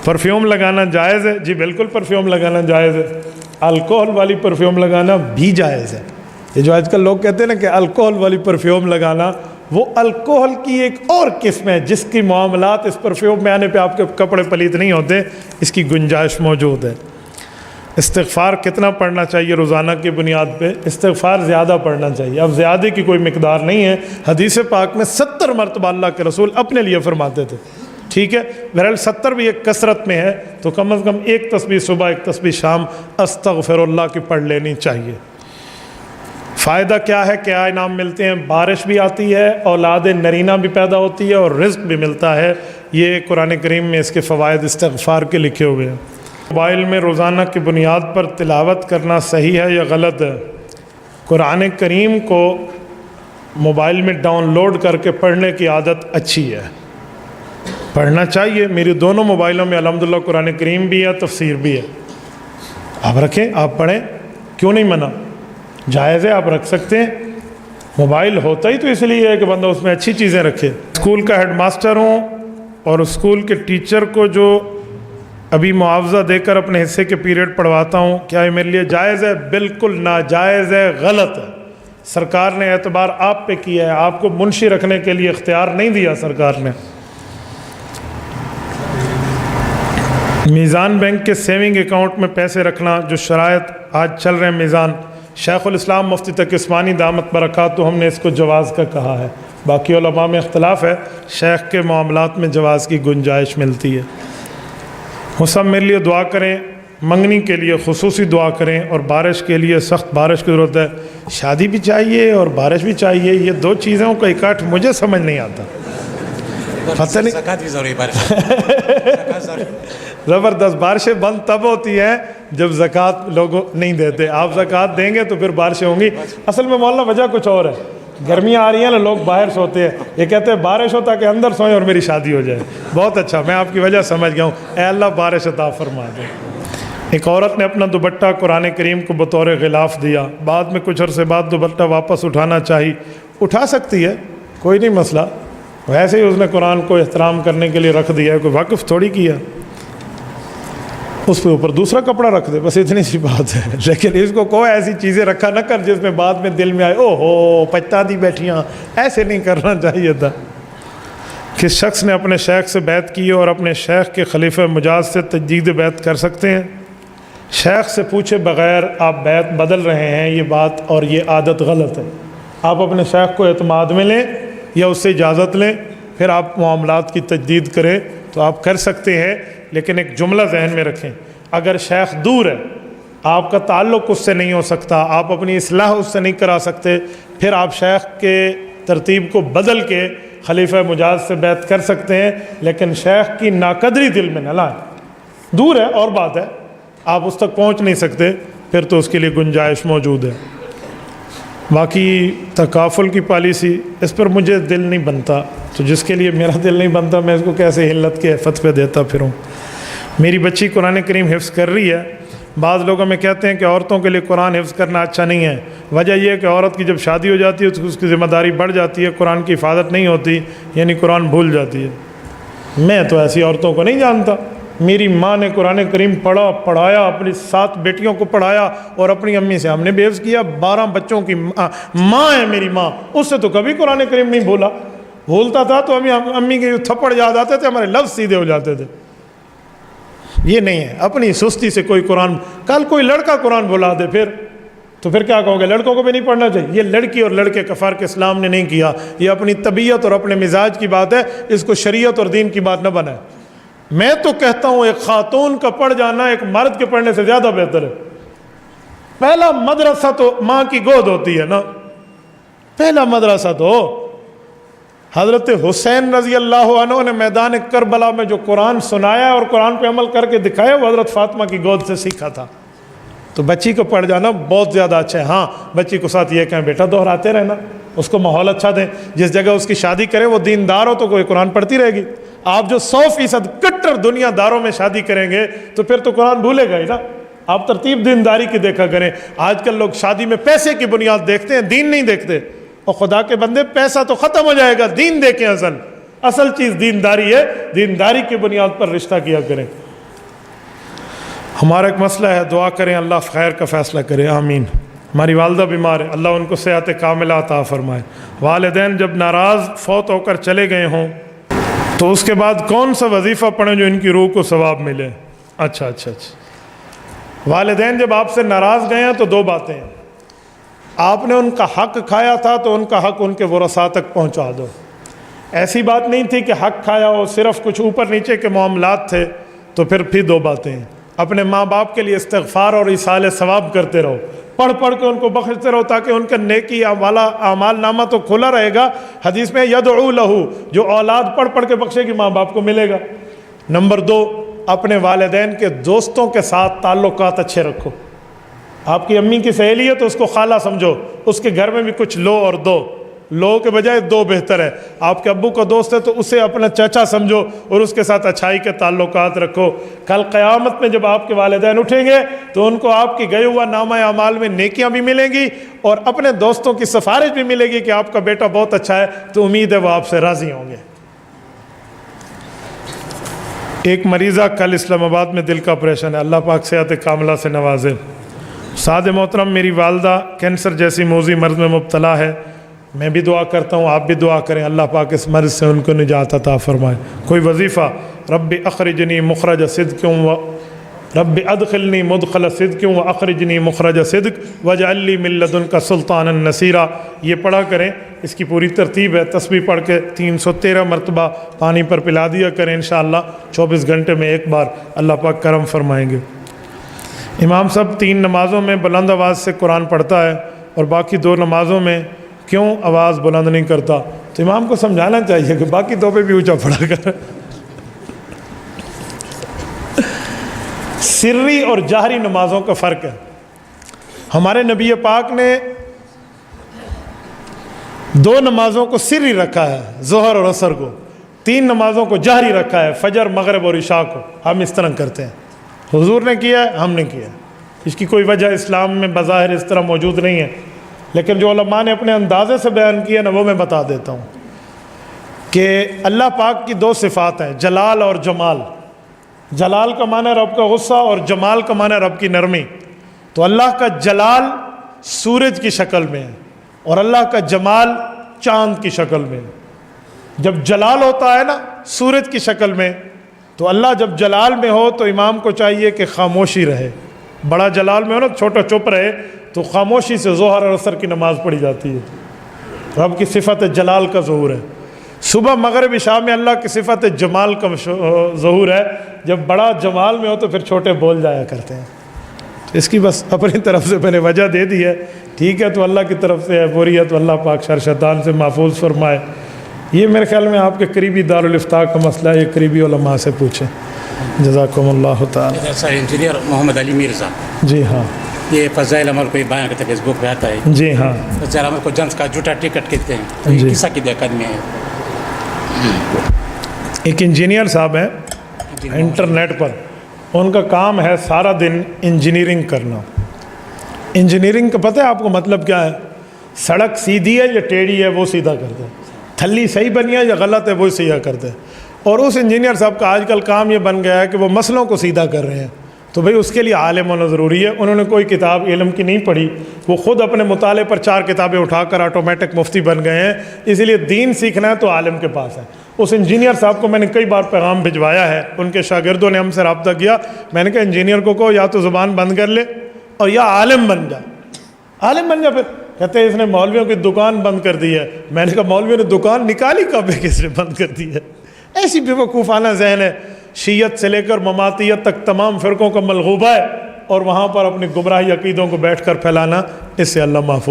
Perfume लगाना जायज़ है? जी बिल्कुल परफ्यूम लगाना जायज़ है। अल्कोहल वाली परफ्यूम लगाना भी जायज़ है। ये जो आजकल लोग कहते हैं ना कि अल्कोहल वाली परफ्यूम लगाना, वो अल्कोहल की एक और किस्म है जिसकी मामलात इस परफ्यूम में आने पे आपके कपड़े पलीत नहीं होते, इसकी गुंजाइश मौजूद है। इस्तिग़फ़ार कितना पढ़ना चाहिए रोज़ाना की बुनियाद पे? इस्तिग़फ़ार ज़्यादा पढ़ना चाहिए। अब ज़्यादा की कोई मिक़दार नहीं है। हदीस पाक में 70 मरतबा अल्लाह के रसूल अपने लिए फरमाते थे। ठीक है, बहरहाल 70 भी एक कसरत में है, तो कम से कम एक तस्बीह सुबह एक तस्बीह शाम अस्तग़फ़िरुल्लाह की पढ़ लेनी चाहिए। फ़ायदा क्या है, क्या इनाम मिलते हैं? बारिश भी आती है, औलाद नरीना भी पैदा होती है और रिज़्क़ भी मिलता है। ये कुरान करीम में इसके फ़वाइद इस्तिग़फ़ार के लिखे हुए हैं। मोबाइल में रोज़ाना की बुनियाद पर तिलावत करना सही है या गलत है? कुरान करीम को मोबाइल में डाउनलोड करके पढ़ने की आदत अच्छी है, पढ़ना चाहिए। मेरी दोनों मोबाइलों में अल्हम्दुलिल्लाह कुरान करीम भी है, तफसीर भी है। आप रखें, आप पढ़ें, क्यों नहीं मना, जायज़ है, आप रख सकते हैं। मोबाइल होता ही तो इसलिए है कि बंदा उसमें अच्छी चीज़ें रखे। स्कूल का हेडमास्टर हूँ और स्कूल के टीचर को जो अभी मुआवजा देकर अपने हिस्से के पीरियड पढ़वाता हूँ, क्या ये मेरे लिए जायज़ है? बिल्कुल नाजायज़ है, गलत है। सरकार ने एतबार आप पे किया है, आपको मुंशी रखने के लिए इख्तियार नहीं दिया सरकार ने। मीज़ान बैंक के सेविंग अकाउंट में पैसे रखना जो शरायत आज चल रहे हैं मीज़ान, शेखुल इस्लाम मुफ्ती तकी उस्मानी दामत बरकातहू हमने इसको जवाज़ का कहा है। बाकी उलमा में इख्तलाफ है, शेख के मामलात में जवाज़ की गुंजाइश मिलती है। वो सब मेरे लिए दुआ करें, मंगनी के लिए खुसूसी दुआ करें, और बारिश के लिए सख्त बारिश की ज़रूरत है। शादी भी चाहिए और बारिश भी चाहिए, ये दो चीज़ों का इकट्ठ मुझे समझ नहीं आता। पता नहीं ज़बरदस्त बारिशें बंद तब होती हैं जब ज़कात लोग नहीं देते। आप ज़कात देंगे तो फिर बारिशें होंगी। असल में मौलाना वजह कुछ और है, गर्मियाँ आ रही हैं ना, लोग बाहर सोते हैं, ये कहते हैं बारिश हो ताकि अंदर सोएं और मेरी शादी हो जाए। बहुत अच्छा, मैं आपकी वजह समझ गया हूँ। ऐ अल्लाह बारिश अता फरमा दे। एक औरत ने अपना दुपट्टा कुरान करीम को बतौर ग़िलाफ़ दिया, बाद में कुछ अरसे बाद दुपट्टा वापस उठाना चाहिए। उठा सकती है, कोई नहीं मसला, वैसे ही उसने कुरान को एहतराम करने के लिए रख दिया है, कोई वाक़िफ़ थोड़ी किया। उसके ऊपर दूसरा कपड़ा रख दे, बस इतनी सी बात है। लेकिन इसको कोई ऐसी चीज़ें रखा न कर जिसमें बाद में दिल में आए ओहो पछता दी बैठियाँ, ऐसे नहीं करना चाहिए था। किस शख्स ने अपने शेख से बैत की और अपने शेख के खलीफा मुजाज से तजदीद बैत कर सकते हैं? शेख से पूछे बग़ैर आप बैत बदल रहे हैं, ये बात और ये आदत गलत है। आप अपने शेख को एतमाद में लें या उससे इजाज़त लें, फिर आप मामलात की तजदीद करें तो आप कर सकते हैं। लेकिन एक जुमला जहन में रखें, अगर शेख दूर है, आपका ताल्लुक़ उससे नहीं हो सकता, आप अपनी इस्लाह उससे नहीं करा सकते, फिर आप शेख के तरतीब को बदल के खलीफा मुजाज से बैत कर सकते हैं। लेकिन शेख की नाकदरी दिल में न लाएं। दूर है और बात है, आप उस तक पहुँच नहीं सकते, फिर तो उसके लिए गुंजाइश मौजूद है। बाकी तकाफुल की पॉलिसी, इस पर मुझे दिल नहीं बनता, तो जिसके लिए मेरा दिल नहीं बनता मैं इसको कैसे हिल्लत के फतवे देता फिरूँ। मेरी बच्ची कुरान करीम हिफ्ज़ कर रही है। बाज़ लोगों में कहते हैं कि औरतों के लिए कुरान हिफ्ज़ करना अच्छा नहीं है। वजह यह है कि औरत की जब शादी हो जाती है तो उसकी ज़िम्मेदारी बढ़ जाती है, कुरान की हिफाजत नहीं होती, यानी कुरान भूल जाती है। मैं तो ऐसी औरतों को नहीं जानता। मेरी माँ ने कुरान करीम पढ़ाया, अपनी 7 बेटियों को पढ़ाया और अपनी अम्मी से हमने भी हिफ्ज़ किया। 12 बच्चों की माँ है मेरी माँ, उससे तो कभी कुरान करीम नहीं भूलता था तो अम्मी के थप्पड़ याद आते थे, हमारे लफ्ज़ सीधे हो जाते थे। ये नहीं है, अपनी सुस्ती से कोई कुरान, कल कोई लड़का कुरान भुला दे फिर क्या कहोगे? लड़कों को भी नहीं पढ़ना चाहिए। ये लड़की और लड़के का फ़र्क इस्लाम ने नहीं किया, ये अपनी तबीयत और अपने मिजाज की बात है, इसको शरीयत और दीन की बात न बनाए। मैं तो कहता हूँ एक खातून का पढ़ जाना एक मर्द के पढ़ने से ज़्यादा बेहतर है। पहला मदरसा तो माँ की गोद होती है ना, पहला मदरसा तो हज़रत हुसैन रज़ी अल्लाह अन्हु ने मैदान करबला में जो कुरान सुनाया और कुरान पे अमल करके दिखाया, वो हज़रत फ़ातिमा की गोद से सीखा था। तो बच्ची को पढ़ जाना बहुत ज़्यादा अच्छा है। हाँ, बच्ची को साथ ये कहें बेटा दोहराते रहना, उसको माहौल अच्छा दें। जिस जगह उसकी शादी करें वो दीनदार हो तो कोई कुरान पढ़ती रहेगी। आप जो 100% कट्टर दुनियादारों में शादी करेंगे तो फिर तो कुरान भूलेगा ही ना। आप तरतीब दीनदारी की देखा करें। आजकल लोग शादी में पैसे की बुनियाद देखते हैं, दीन नहीं देखते। और खुदा के बंदे, पैसा तो ख़त्म हो जाएगा, दीन देखें। असल चीज़ दीनदारी है, दीनदारी की बुनियाद पर रिश्ता किया करें। ہمارا ایک مسئلہ ہے، دعا کریں اللہ خیر کا فیصلہ کرے، آمین۔ ہماری والدہ بیمار ہے، اللہ ان کو صحت کاملہ عطا فرمائے۔ والدین جب ناراض فوت ہو کر چلے گئے ہوں تو اس کے بعد کون سا وظیفہ پڑھیں جو ان کی روح کو ثواب ملے؟ اچھا، والدین جب آپ سے ناراض گئے ہیں تو دو باتیں ہیں، آپ نے ان کا حق کھایا تھا تو ان کا حق ان کے ورثاء تک پہنچا دو۔ ایسی بات نہیں تھی کہ حق کھایا ہو، صرف کچھ اوپر نیچے کے معاملات تھے، تو پھر دو باتیں ہیں، اپنے ماں باپ کے لیے استغفار اور ایصال ثواب کرتے رہو، پڑھ کے ان کو بخشتے رہو تاکہ ان کا نیکی والا اعمال نامہ تو کھلا رہے گا۔ حدیث میں یدعو لہو، جو اولاد پڑھ کے بخشے گی ماں باپ کو ملے گا۔ نمبر 2، اپنے والدین کے دوستوں کے ساتھ تعلقات اچھے رکھو۔ آپ کی امی کی سہیلی ہے تو اس کو خالہ سمجھو، اس کے گھر میں بھی کچھ لو اور دو، لو کے بجائے دو بہتر ہے۔ آپ کے ابو کا دوست ہے تو اسے اپنا چچا سمجھو اور اس کے ساتھ اچھائی کے تعلقات رکھو۔ کل قیامت میں جب آپ کے والدین اٹھیں گے تو ان کو آپ کی گئے ہوا نامہ اعمال میں نیکیاں بھی ملیں گی اور اپنے دوستوں کی سفارش بھی ملے گی کہ آپ کا بیٹا بہت اچھا ہے، تو امید ہے وہ آپ سے راضی ہوں گے۔ ایک مریضہ کل اسلام آباد میں دل کا آپریشن ہے، اللہ پاک صحت کاملہ سے نوازے۔ سعد محترم، میری والدہ کینسر جیسی موذی مرض میں مبتلا ہے، میں بھی دعا کرتا ہوں، آپ بھی دعا کریں، اللہ پاک اس مرض سے ان کو نجات عطا فرمائے۔ کوئی وظیفہ، رب اخرجنی مخرج صدق رب ادخلنی مدخل صدق واخرجنی مخرج صدق واجعل لی من لدنک سلطانا نصیرا، یہ پڑھا کریں۔ اس کی پوری ترتیب ہے، تسبیح پڑھ کے 313 مرتبہ پانی پر پلا دیا کریں، انشاءاللہ 24 گھنٹے میں ایک بار اللہ پاک کرم فرمائیں گے۔ امام صاحب 3 نمازوں میں بلند آواز سے قرآن پڑھتا ہے اور باقی 2 نمازوں میں کیوں آواز بلند نہیں کرتا؟ تو امام کو سمجھانا چاہیے کہ باقی 2 پہ بھی اونچا پڑھا کر۔ سری اور جہری نمازوں کا فرق ہے۔ ہمارے نبی پاک نے 2 نمازوں کو سری رکھا ہے، ظہر اور عصر کو، 3 نمازوں کو جہری رکھا ہے، فجر، مغرب اور عشاء کو۔ ہم اس طرح کرتے ہیں، حضور نے کیا ہے، ہم نے کیا ہے۔ اس کی کوئی وجہ اسلام میں بظاہر اس طرح موجود نہیں ہے، لیکن جو علماء نے اپنے اندازے سے بیان کیا نا، وہ میں بتا دیتا ہوں کہ اللہ پاک کی 2 صفات ہیں، جلال اور جمال۔ جلال کا معنی رب کا غصہ اور جمال کا معنی رب کی نرمی۔ تو اللہ کا جلال سورج کی شکل میں ہے اور اللہ کا جمال چاند کی شکل میں ہے۔ جب جلال ہوتا ہے نا سورج کی شکل میں، تو اللہ جب جلال میں ہو تو امام کو چاہیے کہ خاموشی رہے۔ بڑا جلال میں ہو نا، چھوٹا چپ رہے، تو خاموشی سے ظہر اور عصر کی نماز پڑھی جاتی ہے۔ رب کی صفت جلال کا ظہور ہے۔ صبح، مغرب، عشاء میں اللہ کی صفت جمال کا ظہور ہے۔ جب بڑا جمال میں ہو تو پھر چھوٹے بول جایا کرتے ہیں۔ اس کی بس اپنی طرف سے میں نے وجہ دے دی ہے، ٹھیک ہے، تو اللہ کی طرف سے ہے، بری ہے تو اللہ پاک شر شیطان سے محفوظ فرمائے۔ یہ میرے خیال میں آپ کے قریبی دارالافتاء کا مسئلہ ہے، یہ قریبی علماء سے پوچھیں۔ جزاکم اللہ تعالی۔ سر انجینئر محمد علی مرزا، جی ہاں، یہ فضائل عمل کو بیان کرتے ہیں، فیس بک پہ آتا ہے۔ جی ہاں، فضائل عمل کو جنس کا جھوٹا ٹکٹ کہتے ہیں، تو جی۔ یہ کس عقیدہ میں ہے؟ ایک انجینئر صاحب ہیں انٹرنیٹ پر، ان کا کام ہے سارا دن انجینئرنگ کرنا۔ انجینئرنگ کا پتہ ہے آپ کو مطلب کیا ہے؟ سڑک سیدھی ہے یا ٹیڑھی ہے وہ سیدھا کرتے ہیں، تھلی صحیح بنی ہے یا غلط ہے وہ سیدھا کرتے ہیں۔ اور اس انجینئر صاحب کا آج کل کام یہ بن گیا ہے کہ وہ مسئلوں کو سیدھا کر رہے ہیں، تو بھئی اس کے لیے عالم ہونا ضروری ہے۔ انہوں نے کوئی کتاب علم کی نہیں پڑھی، وہ خود اپنے مطالعے پر 4 کتابیں اٹھا کر آٹومیٹک مفتی بن گئے ہیں۔ اس لیے دین سیکھنا ہے تو عالم کے پاس ہے۔ اس انجینئر صاحب کو میں نے کئی بار پیغام بھجوایا ہے، ان کے شاگردوں نے ہم سے رابطہ کیا، میں نے کہا انجینئر کو کہو یا تو زبان بند کر لے اور یا عالم بن جا۔ عالم بن جا۔ پھر کہتے ہیں اس نے مولویوں کی دکان بند کر دی ہے۔ میں نے کہا مولویوں نے دکان نکالی کب ہے، کس نے بند کر دی ہے؟ ایسی بیوقوفانہ ذہن ہے۔ شیعت سے لے کر مماتیت تک تمام فرقوں کا ملغوبہ ہے، اور وہاں پر اپنی گمراہی عقیدوں کو بیٹھ کر پھیلانا، اس سے اللہ محفوظ